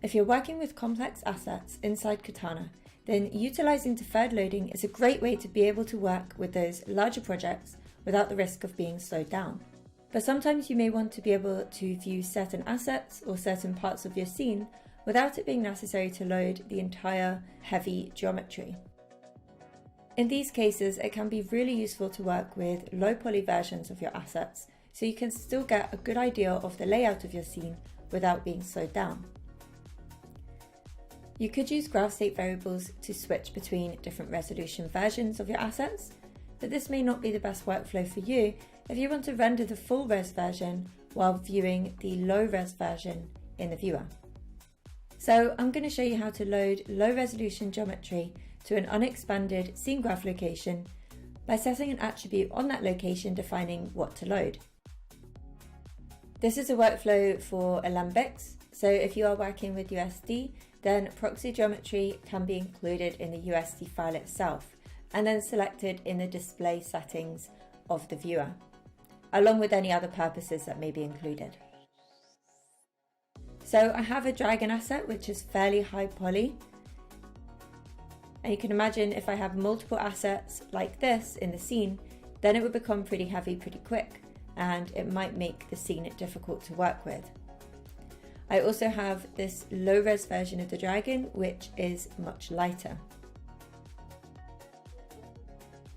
If you're working with complex assets inside Katana, then utilizing deferred loading is a great way to be able to work with those larger projects without the risk of being slowed down. But sometimes you may want to be able to view certain assets or certain parts of your scene without it being necessary to load the entire heavy geometry. In these cases, it can be really useful to work with low poly versions of your assets so you can still get a good idea of the layout of your scene without being slowed down. You could use graph state variables to switch between different resolution versions of your assets, but this may not be the best workflow for you if you want to render the full res version while viewing the low res version in the viewer. So I'm going to show you how to load low resolution geometry to an unexpanded scene graph location by setting an attribute on that location defining what to load. This is a workflow for Alembics, so if you are working with USD, then proxy geometry can be included in the USD file itself and then selected in the display settings of the viewer, along with any other purposes that may be included. So I have a dragon asset which is fairly high poly, and you can imagine if I have multiple assets like this in the scene, then it would become pretty heavy pretty quick, and it might make the scene difficult to work with. I also have this low-res version of the dragon, which is much lighter.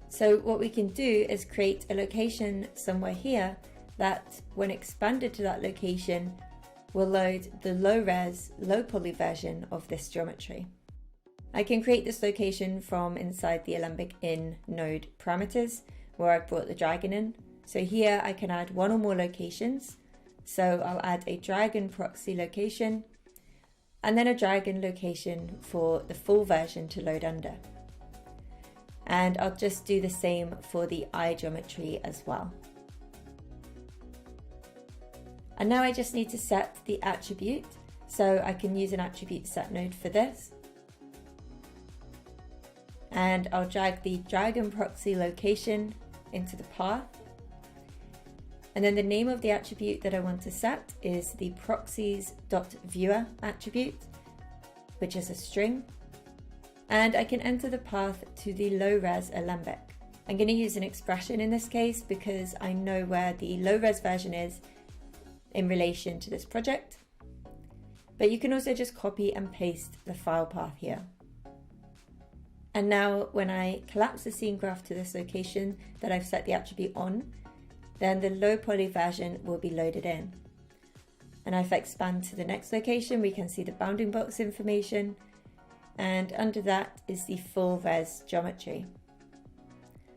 So what we can do is create a location somewhere here that, when expanded to that location, will load the low-res, low-poly version of this geometry. I can create this location from inside the Alembic in node parameters, where I've brought the dragon in. So here I can add one or more locations. So I'll add a dragon proxy location and then a dragon location for the full version to load under. And I'll just do the same for the eye geometry as well. And now I just need to set the attribute. So I can use an attribute set node for this. And I'll drag the dragon proxy location into the path. And then the name of the attribute that I want to set is the proxies.viewer attribute, which is a string. And I can enter the path to the low-res Alembic. I'm going to use an expression in this case because I know where the low-res version is in relation to this project. But you can also just copy and paste the file path here. And now when I collapse the scene graph to this location that I've set the attribute on, then the low poly version will be loaded in. And if I expand to the next location, we can see the bounding box information, and under that is the full res geometry.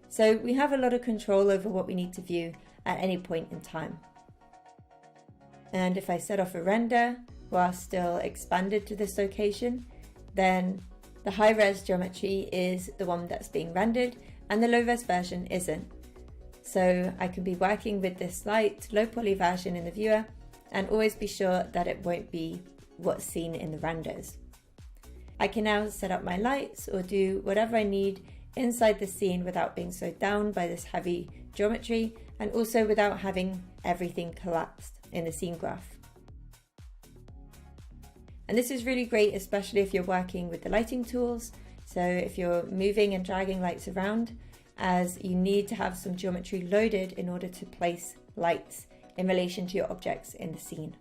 So we have a lot of control over what we need to view at any point in time. And if I set off a render while still expanded to this location, then the high res geometry is the one that's being rendered and the low res version isn't. So I can be working with this light, low poly version in the viewer and always be sure that it won't be what's seen in the renders. I can now set up my lights or do whatever I need inside the scene without being slowed down by this heavy geometry and also without having everything collapsed in the scene graph. And this is really great, especially if you're working with the lighting tools. So if you're moving and dragging lights around, as you need to have some geometry loaded in order to place lights in relation to your objects in the scene.